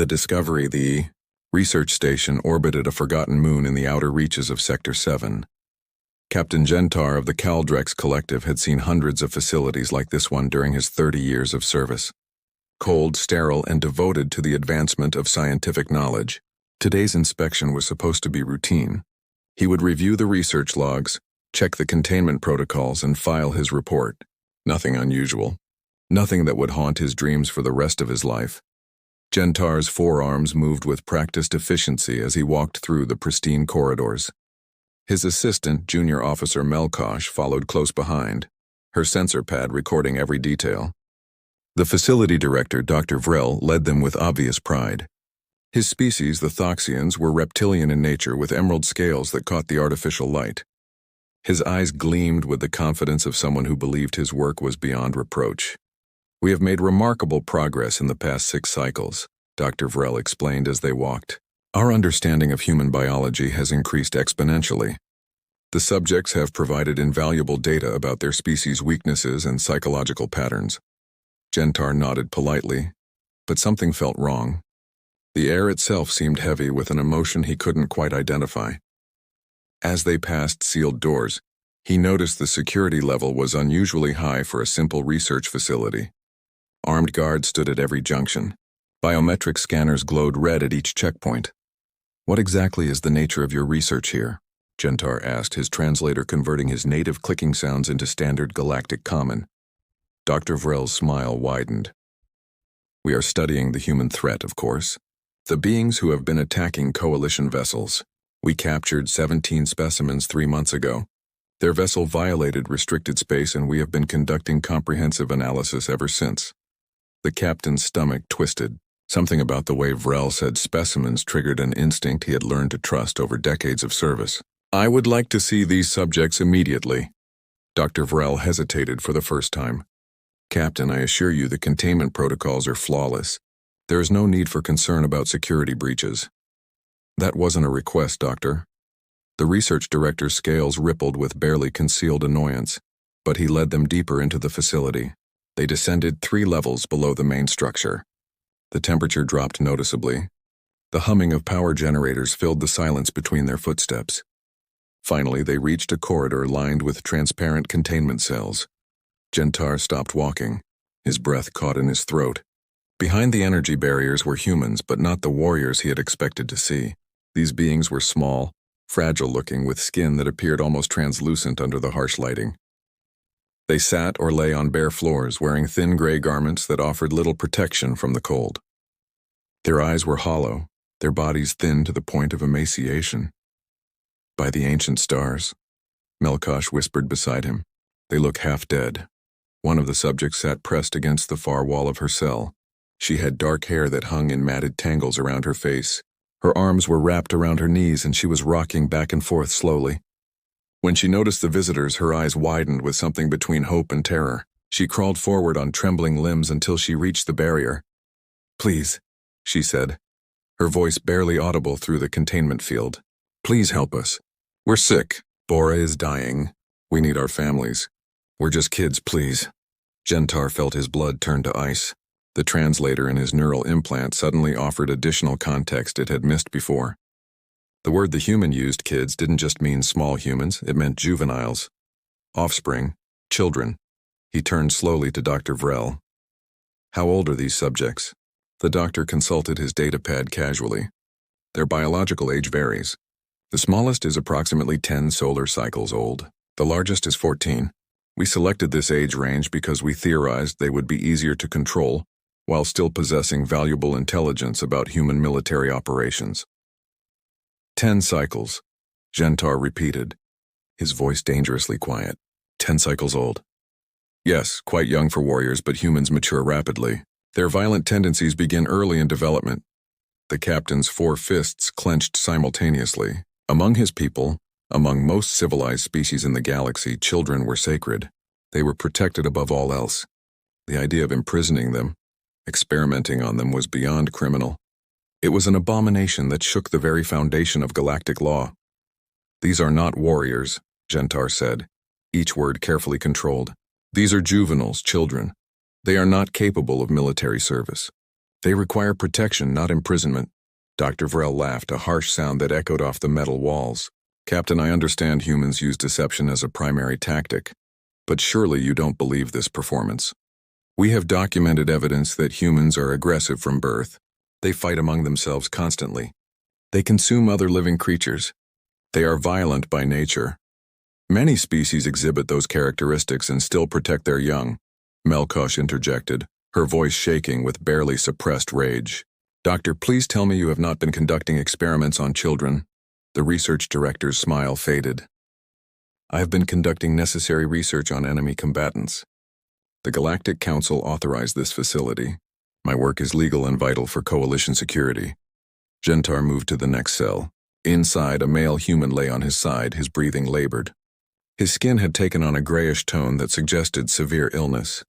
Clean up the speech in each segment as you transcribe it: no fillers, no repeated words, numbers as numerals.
The Discovery, the research station, orbited a forgotten moon in the outer reaches of Sector 7. Captain Gentar of the Caldrex Collective had seen hundreds of facilities like this one during his 30 years of service. Cold, sterile, and devoted to the advancement of scientific knowledge. Today's inspection was supposed to be routine. He would review the research logs, check the containment protocols, and file his report. Nothing unusual. Nothing that would haunt his dreams for the rest of his life. Gentar's forearms moved with practiced efficiency as he walked through the pristine corridors. His assistant, Junior Officer Melkosh, followed close behind, her sensor pad recording every detail. The facility director, Dr. Vrel, led them with obvious pride. His species, the Thoxians, were reptilian in nature with emerald scales that caught the artificial light. His eyes gleamed with the confidence of someone who believed his work was beyond reproach. "We have made remarkable progress in the past 6 cycles," Dr. Vrel explained as they walked. "Our understanding of human biology has increased exponentially. The subjects have provided invaluable data about their species' weaknesses and psychological patterns." Gentar nodded politely, but something felt wrong. The air itself seemed heavy with an emotion he couldn't quite identify. As they passed sealed doors, he noticed the security level was unusually high for a simple research facility. Armed guards stood at every junction. Biometric scanners glowed red at each checkpoint. "What exactly is the nature of your research here?" Gentar asked, his translator converting his native clicking sounds into standard galactic common. Dr. Vrel's smile widened. "We are studying the human threat, of course. The beings who have been attacking coalition vessels. We captured 17 specimens 3 months ago. Their vessel violated restricted space and we have been conducting comprehensive analysis ever since." The captain's stomach twisted. Something about the way Vrel said specimens triggered an instinct he had learned to trust over decades of service. "I would like to see these subjects immediately." Dr. Vrel hesitated for the first time. "Captain, I assure you the containment protocols are flawless. There is no need for concern about security breaches." "That wasn't a request, Doctor." The research director's scales rippled with barely concealed annoyance, but he led them deeper into the facility. They descended 3 levels below the main structure. The temperature dropped noticeably. The humming of power generators filled the silence between their footsteps. Finally, they reached a corridor lined with transparent containment cells. Gentar stopped walking. His breath caught in his throat. Behind the energy barriers were humans, but not the warriors he had expected to see. These beings were small, fragile-looking, with skin that appeared almost translucent under the harsh lighting. They sat or lay on bare floors, wearing thin gray garments that offered little protection from the cold. Their eyes were hollow, their bodies thin to the point of emaciation. "By the ancient stars," Melkosh whispered beside him. "They look half dead." One of the subjects sat pressed against the far wall of her cell. She had dark hair that hung in matted tangles around her face. Her arms were wrapped around her knees and she was rocking back and forth slowly. When she noticed the visitors, her eyes widened with something between hope and terror. She crawled forward on trembling limbs until she reached the barrier. "Please," she said, her voice barely audible through the containment field. "Please help us. We're sick. Bora is dying. We need our families. We're just kids, please." Gentar felt his blood turn to ice. The translator in his neural implant suddenly offered additional context it had missed before. The word the human used, kids, didn't just mean small humans, it meant juveniles. Offspring, children. He turned slowly to Dr. Vrel. "How old are these subjects?" The doctor consulted his datapad casually. "Their biological age varies. The smallest is approximately 10 solar cycles old. The largest is 14. We selected this age range because we theorized they would be easier to control while still possessing valuable intelligence about human military operations." 10 cycles, Gentar repeated, his voice dangerously quiet. 10 cycles old. "Yes, quite young for warriors, but humans mature rapidly. Their violent tendencies begin early in development." The captain's 4 fists clenched simultaneously. Among his people, among most civilized species in the galaxy, children were sacred. They were protected above all else. The idea of imprisoning them, experimenting on them, was beyond criminal. It was an abomination that shook the very foundation of galactic law. "These are not warriors," Gentar said, each word carefully controlled. "These are juveniles, children. They are not capable of military service. They require protection, not imprisonment. Dr. Vrel laughed, a harsh sound that echoed off the metal walls. Captain, I understand humans use deception as a primary tactic, but surely you don't believe this performance. We have documented evidence that humans are aggressive from birth. They fight among themselves constantly. They consume other living creatures. They are violent by nature. Many species exhibit those characteristics and still protect their young. Melkosh interjected, her voice shaking with barely suppressed rage. Doctor, please tell me you have not been conducting experiments on children. The research director's smile faded. I have been conducting necessary research on enemy combatants. The Galactic Council authorized this facility. My work is legal and vital for coalition security. Gentar moved to the next cell. Inside, a male human lay on his side, his breathing labored. His skin had taken on a grayish tone that suggested severe illness.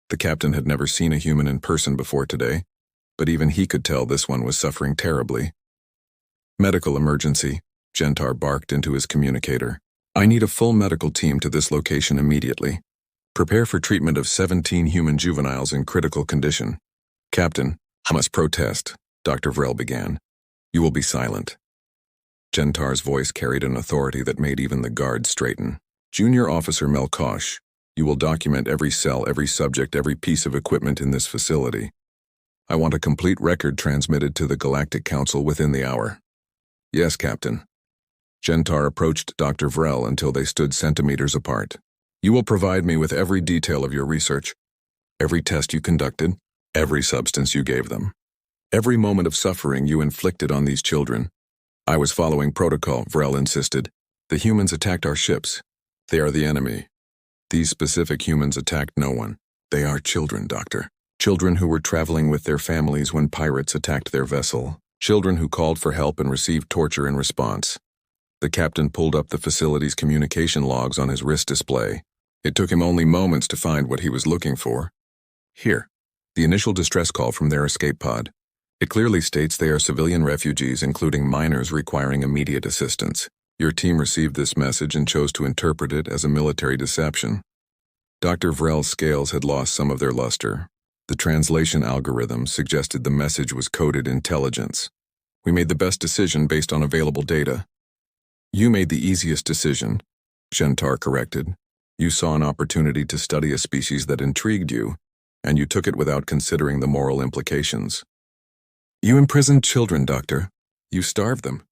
The captain had never seen a human in person before today, but even he could tell this one was suffering terribly. Medical emergency, Gentar barked into his communicator. I need a full medical team to this location immediately. Prepare for treatment of 17 human juveniles in critical condition. Captain, I must protest, Dr. Vrel began. You will be silent. Gentar's voice carried an authority that made even the guards straighten. Junior Officer Melkosh, you will document every cell, every subject, every piece of equipment in this facility. I want a complete record transmitted to the Galactic Council within the hour. Yes, Captain. Gentar approached Dr. Vrel until they stood centimeters apart. You will provide me with every detail of your research, every test you conducted, every substance you gave them, every moment of suffering you inflicted on these children. I was following protocol, Vrel insisted. The humans attacked our ships. They are the enemy. These specific humans attacked no one. They are children, Doctor. Children who were traveling with their families when pirates attacked their vessel. Children who called for help and received torture in response. The captain pulled up the facility's communication logs on his wrist display. It took him only moments to find what he was looking for. Here, the initial distress call from their escape pod. It clearly states they are civilian refugees, including minors requiring immediate assistance. Your team received this message and chose to interpret it as a military deception. Dr. Vrel's scales had lost some of their luster. The translation algorithm suggested the message was coded intelligence. We made the best decision based on available data. You made the easiest decision, Gentar corrected. You saw an opportunity to study a species that intrigued you, and you took it without considering the moral implications. You imprisoned children, Doctor. You starved them.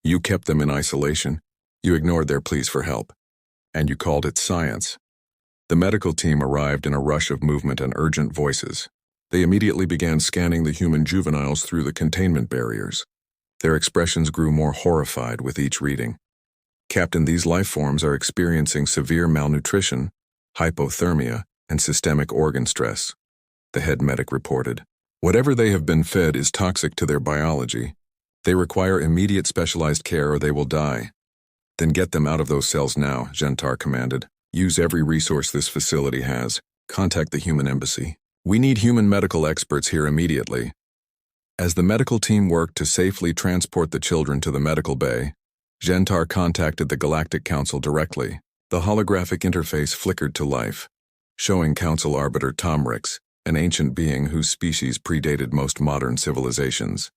You kept them in isolation. You ignored their pleas for help. And you called it science. The medical team arrived in a rush of movement and urgent voices. They immediately began scanning the human juveniles through the containment barriers. Their expressions grew more horrified with each reading. Captain, these life forms are experiencing severe malnutrition, hypothermia, and systemic organ stress, the head medic reported. Whatever they have been fed is toxic to their biology. They require immediate specialized care or they will die. Then get them out of those cells now, Gentar commanded. Use every resource this facility has. Contact the human embassy. We need human medical experts here immediately. As the medical team worked to safely transport the children to the medical bay, Gentar contacted the Galactic Council directly. The holographic interface flickered to life, showing Council Arbiter Tomrix, an ancient being whose species predated most modern civilizations.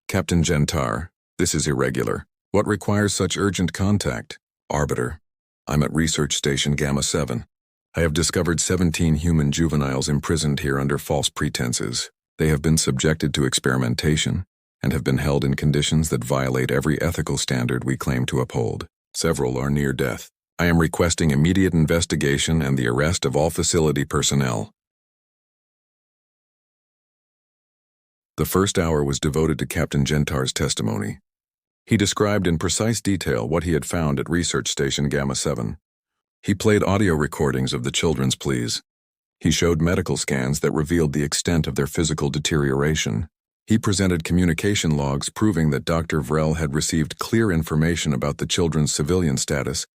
Captain Gentar, this is irregular. What requires such urgent contact? Arbiter, I'm at Research Station Gamma 7. I have discovered 17 human juveniles imprisoned here under false pretenses. They have been subjected to experimentation and have been held in conditions that violate every ethical standard we claim to uphold. Several are near death. I am requesting immediate investigation and the arrest of all facility personnel. The first hour was devoted to Captain Gentar's testimony. He described in precise detail what he had found at Research Station Gamma 7. He played audio recordings of the children's pleas. He showed medical scans that revealed the extent of their physical deterioration. He presented communication logs proving that Dr. Vrel had received clear information about the children's civilian status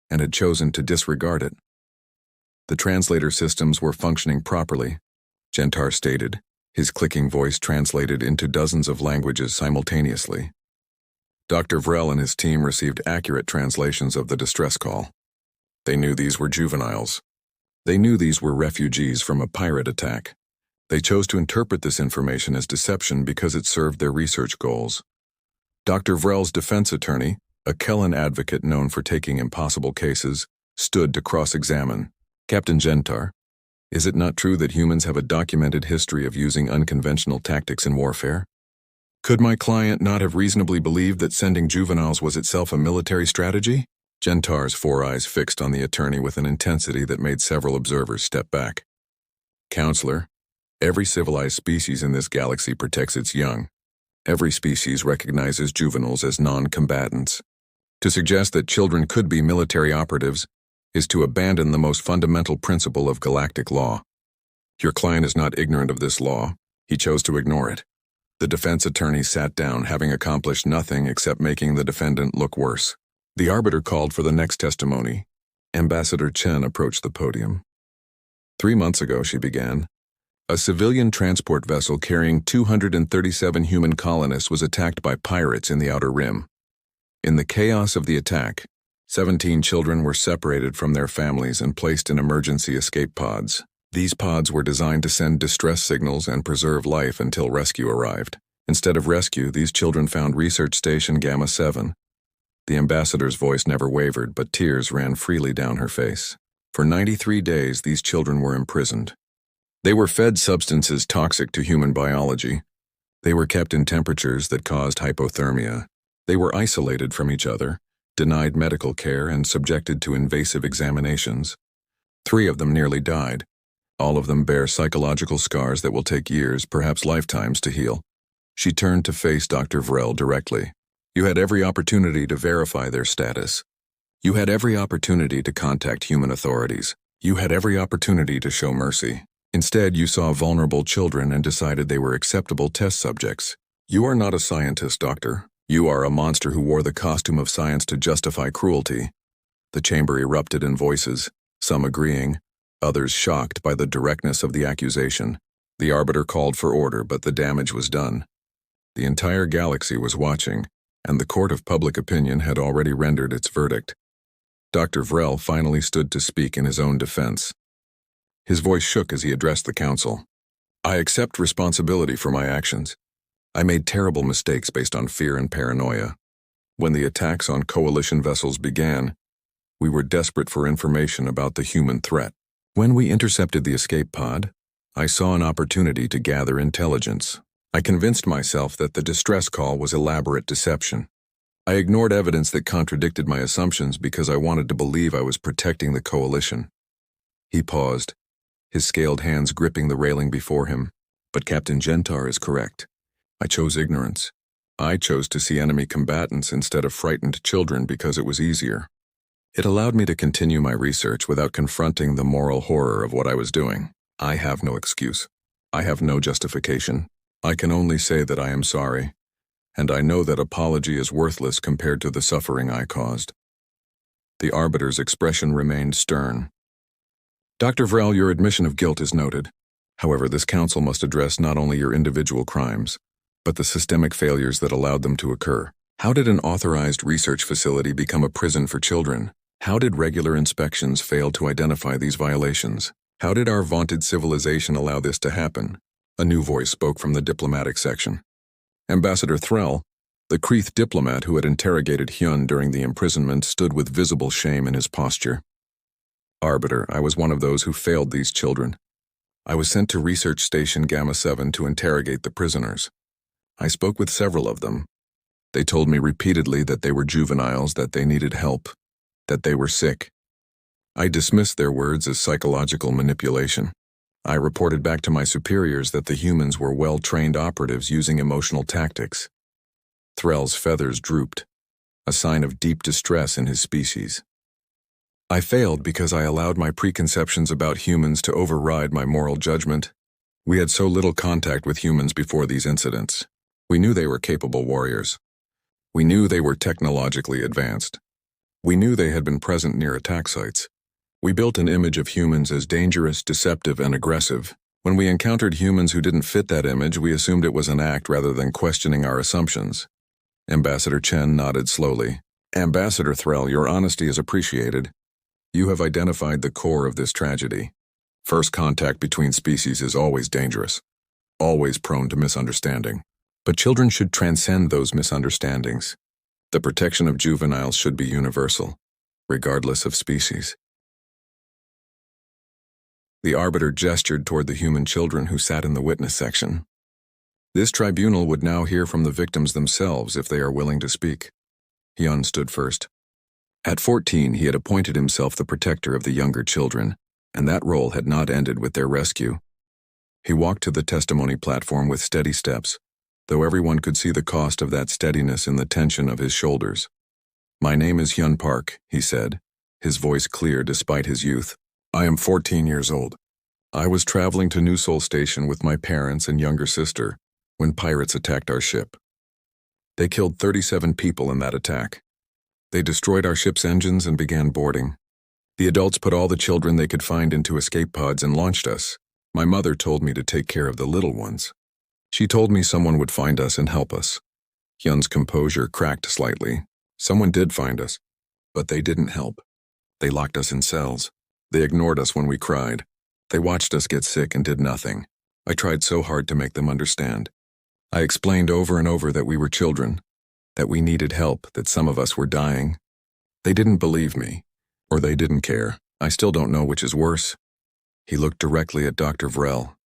and had chosen to disregard it. The translator systems were functioning properly, Gentar stated, his clicking voice translated into dozens of languages simultaneously. Dr. Vrel and his team received accurate translations of the distress call. They knew these were juveniles. They knew these were refugees from a pirate attack. They chose to interpret this information as deception because it served their research goals. Dr. Vrel's defense attorney, a Kellen advocate known for taking impossible cases, stood to cross-examine. Captain Gentar, is it not true that humans have a documented history of using unconventional tactics in warfare? Could my client not have reasonably believed that sending juveniles was itself a military strategy? Gentar's four eyes fixed on the attorney with an intensity that made several observers step back. Counselor, every civilized species in this galaxy protects its young. Every species recognizes juveniles as non-combatants. To suggest that children could be military operatives is to abandon the most fundamental principle of galactic law. Your client is not ignorant of this law. He chose to ignore it. The defense attorney sat down, having accomplished nothing except making the defendant look worse. The arbiter called for the next testimony. Ambassador Chen approached the podium. 3 months ago, she began, a civilian transport vessel carrying 237 human colonists was attacked by pirates in the Outer Rim. In the chaos of the attack, 17 children were separated from their families and placed in emergency escape pods. These pods were designed to send distress signals and preserve life until rescue arrived. Instead of rescue, these children found Research Station Gamma 7. The ambassador's voice never wavered, but tears ran freely down her face. For 93 days, these children were imprisoned. They were fed substances toxic to human biology. They were kept in temperatures that caused hypothermia. They were isolated from each other, denied medical care, and subjected to invasive examinations. 3 of them nearly died. All of them bear psychological scars that will take years, perhaps lifetimes, to heal. She turned to face Dr. Vrel directly. You had every opportunity to verify their status. You had every opportunity to contact human authorities. You had every opportunity to show mercy. Instead, you saw vulnerable children and decided they were acceptable test subjects. You are not a scientist, doctor. You are a monster who wore the costume of science to justify cruelty. The chamber erupted in voices, some agreeing, others shocked by the directness of the accusation. The arbiter called for order, but the damage was done. The entire galaxy was watching, and the court of public opinion had already rendered its verdict. Dr. Vrel finally stood to speak in his own defense. His voice shook as he addressed the council. I accept responsibility for my actions. I made terrible mistakes based on fear and paranoia. When the attacks on coalition vessels began, we were desperate for information about the human threat. When we intercepted the escape pod, I saw an opportunity to gather intelligence. I convinced myself that the distress call was elaborate deception. I ignored evidence that contradicted my assumptions because I wanted to believe I was protecting the coalition. He paused, his scaled hands gripping the railing before him. But Captain Gentar is correct. I chose ignorance. I chose to see enemy combatants instead of frightened children because it was easier. It allowed me to continue my research without confronting the moral horror of what I was doing. I have no excuse. I have no justification. I can only say that I am sorry, and I know that apology is worthless compared to the suffering I caused. The arbiter's expression remained stern. Dr. Vrel, your admission of guilt is noted. However, this council must address not only your individual crimes, but the systemic failures that allowed them to occur. How did an authorized research facility become a prison for children? How did regular inspections fail to identify these violations? How did our vaunted civilization allow this to happen? A new voice spoke from the diplomatic section. Ambassador Threll, the Kreeth diplomat who had interrogated Hyun during the imprisonment, stood with visible shame in his posture. Arbiter, I was one of those who failed these children. I was sent to Research Station Gamma 7 to interrogate the prisoners. I spoke with several of them. They told me repeatedly that they were juveniles, that they needed help, that they were sick. I dismissed their words as psychological manipulation. I reported back to my superiors that the humans were well-trained operatives using emotional tactics. Threll's feathers drooped, a sign of deep distress in his species. I failed because I allowed my preconceptions about humans to override my moral judgment. We had so little contact with humans before these incidents. We knew they were capable warriors. We knew they were technologically advanced. We knew they had been present near attack sites. We built an image of humans as dangerous, deceptive, and aggressive. When we encountered humans who didn't fit that image, we assumed it was an act rather than questioning our assumptions. Ambassador Chen nodded slowly. Ambassador Threll, your honesty is appreciated. You have identified the core of this tragedy. First contact between species is always dangerous, always prone to misunderstanding. But children should transcend those misunderstandings. The protection of juveniles should be universal, regardless of species. The arbiter gestured toward the human children who sat in the witness section. This tribunal would now hear from the victims themselves if they are willing to speak. Hyun stood first. At 14, he had appointed himself the protector of the younger children, and that role had not ended with their rescue. He walked to the testimony platform with steady steps, though everyone could see the cost of that steadiness in the tension of his shoulders. "My name is Hyun Park," he said, his voice clear despite his youth. "I am 14 years old. I was traveling to New Seoul Station with my parents and younger sister when pirates attacked our ship. They killed 37 people in that attack. They destroyed our ship's engines and began boarding. The adults put all the children they could find into escape pods and launched us. My mother told me to take care of the little ones. She told me someone would find us and help us." Hyun's composure cracked slightly. "Someone did find us, but they didn't help. They locked us in cells. They ignored us when we cried. They watched us get sick and did nothing. I tried so hard to make them understand. I explained over and over that we were children, that we needed help, that some of us were dying. They didn't believe me, or they didn't care. I still don't know which is worse." He looked directly at Dr. Vrel.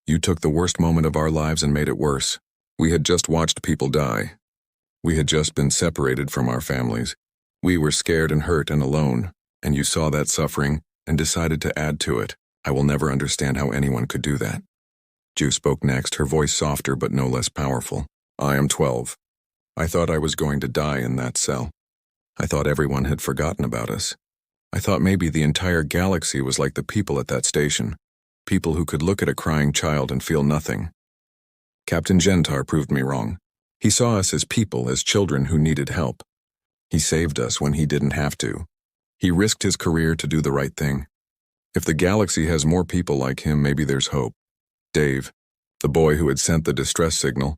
"You took the worst moment of our lives and made it worse. We had just watched people die. We had just been separated from our families. We were scared and hurt and alone, and you saw that suffering and decided to add to it. I will never understand how anyone could do that." Ju spoke next, her voice softer but no less powerful. "I am 12. I thought I was going to die in that cell. I thought everyone had forgotten about us. I thought maybe the entire galaxy was like the people at that station, people who could look at a crying child and feel nothing. Captain Gentar proved me wrong. He saw us as people, as children who needed help. He saved us when he didn't have to. He risked his career to do the right thing. If the galaxy has more people like him, maybe there's hope." Dave, the boy who had sent the distress signal,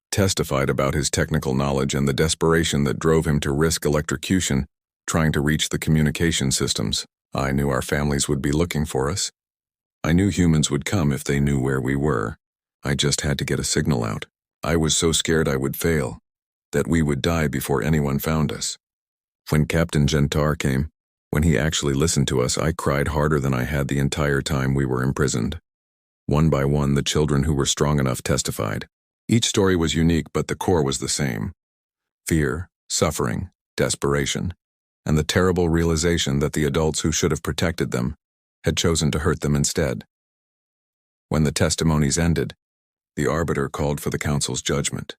testified about his technical knowledge and the desperation that drove him to risk electrocution trying to reach the communication systems. "I knew our families would be looking for us. I knew humans would come if they knew where we were. I just had to get a signal out. I was so scared I would fail, that we would die before anyone found us. When Captain Gentar came, when he actually listened to us, I cried harder than I had the entire time we were imprisoned." One by one, the children who were strong enough testified. Each story was unique, but the core was the same. Fear, suffering, desperation, and the terrible realization that the adults who should have protected them had chosen to hurt them instead. When the testimonies ended, the arbiter called for the council's judgment.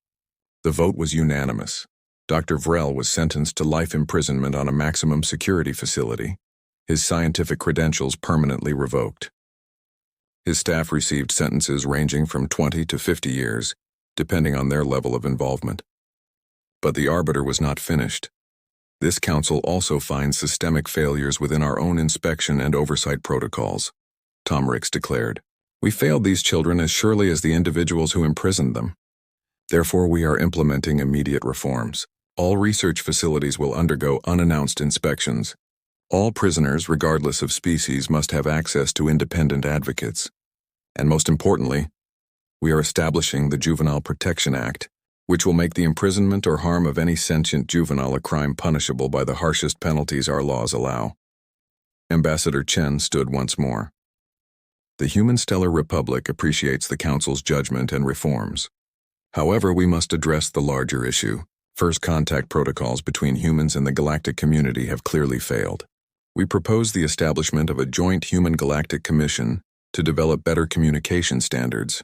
The vote was unanimous. Dr. Vrel was sentenced to life imprisonment on a maximum security facility, his scientific credentials permanently revoked. His staff received sentences ranging from 20 to 50 years, depending on their level of involvement. But the arbiter was not finished. This council also finds systemic failures within our own inspection and oversight protocols, Tom Ricks declared. "We failed these children as surely as the individuals who imprisoned them. Therefore, we are implementing immediate reforms. All research facilities will undergo unannounced inspections. All prisoners, regardless of species, must have access to independent advocates. And most importantly, we are establishing the Juvenile Protection Act, which will make the imprisonment or harm of any sentient juvenile a crime punishable by the harshest penalties our laws allow." Ambassador Chen stood once more. "The Human Stellar Republic appreciates the Council's judgment and reforms. However, we must address the larger issue. First contact protocols between humans and the galactic community have clearly failed. We propose the establishment of a joint Human Galactic Commission to develop better communication standards,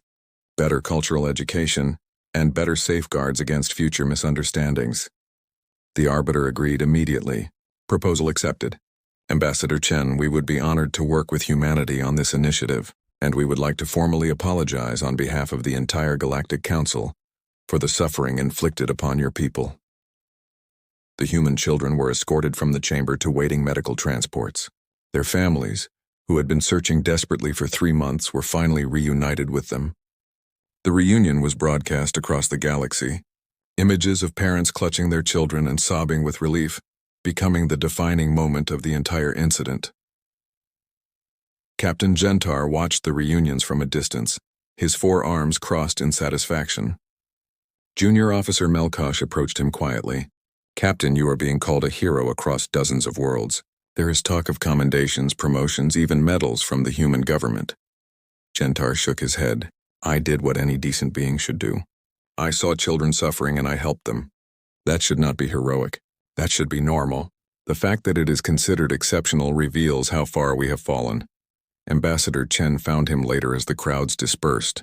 better cultural education, and better safeguards against future misunderstandings." The arbiter agreed immediately. Proposal accepted. Ambassador Chen, we would be honored to work with humanity on this initiative, and we would like to formally apologize on behalf of the entire Galactic Council for the suffering inflicted upon your people. The human children were escorted from the chamber to waiting medical transports. Their families, who had been searching desperately for 3 months, were finally reunited with them. The reunion was broadcast across the galaxy, images of parents clutching their children and sobbing with relief, becoming the defining moment of the entire incident. Captain Gentar watched the reunions from a distance, his 4 arms crossed in satisfaction. Junior Officer Melkosh approached him quietly. "Captain, you are being called a hero across dozens of worlds. There is talk of commendations, promotions, even medals from the human government." Gentar shook his head. "I did what any decent being should do. I saw children suffering and I helped them. That should not be heroic. That should be normal. The fact that it is considered exceptional reveals how far we have fallen." Ambassador Chen found him later as the crowds dispersed.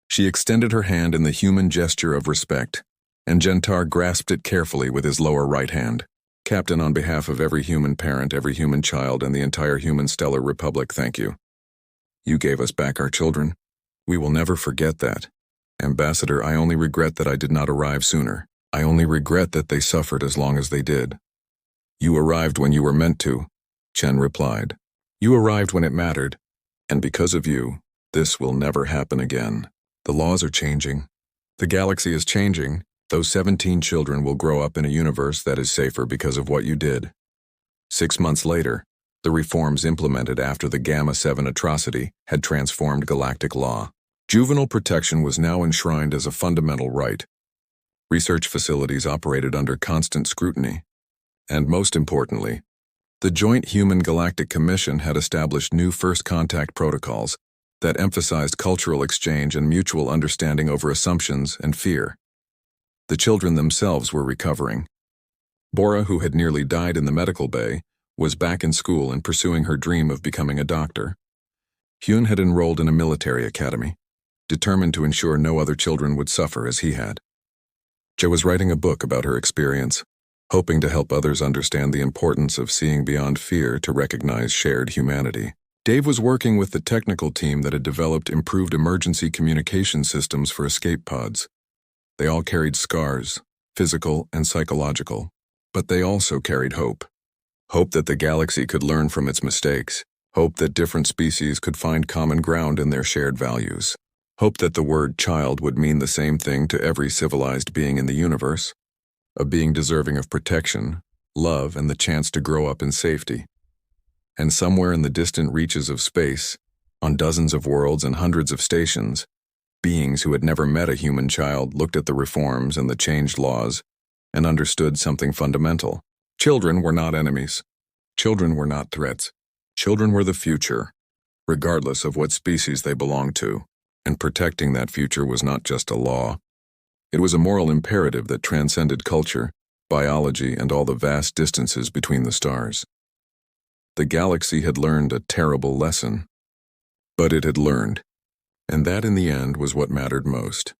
She extended her hand in the human gesture of respect, and Gentar grasped it carefully with his lower right hand. "Captain, on behalf of every human parent, every human child, and the entire human stellar republic, thank you. You gave us back our children. We will never forget that. Ambassador, I only regret that I did not arrive sooner. I only regret that they suffered as long as they did." "You arrived when you were meant to," Chen replied. "You arrived when it mattered, and because of you, this will never happen again. The laws are changing. The galaxy is changing. Those 17 children will grow up in a universe that is safer because of what you did." 6 months later, the reforms implemented after the Gamma 7 atrocity had transformed galactic law. Juvenile protection was now enshrined as a fundamental right. Research facilities operated under constant scrutiny. And most importantly, the Joint Human Galactic Commission had established new first contact protocols that emphasized cultural exchange and mutual understanding over assumptions and fear. The children themselves were recovering. Bora, who had nearly died in the medical bay, was back in school and pursuing her dream of becoming a doctor. Hyun had enrolled in a military academy, determined to ensure no other children would suffer as he had. Jo was writing a book about her experience, hoping to help others understand the importance of seeing beyond fear to recognize shared humanity. Dave was working with the technical team that had developed improved emergency communication systems for escape pods. They all carried scars, physical and psychological, but they also carried hope. Hope that the galaxy could learn from its mistakes. Hope that different species could find common ground in their shared values. Hope that the word child would mean the same thing to every civilized being in the universe. A being deserving of protection, love, and the chance to grow up in safety. And somewhere in the distant reaches of space, on dozens of worlds and hundreds of stations, beings who had never met a human child looked at the reforms and the changed laws and understood something fundamental. Children were not enemies. Children were not threats. Children were the future, regardless of what species they belonged to, and protecting that future was not just a law. It was a moral imperative that transcended culture, biology, and all the vast distances between the stars. The galaxy had learned a terrible lesson. But it had learned, and that in the end was what mattered most.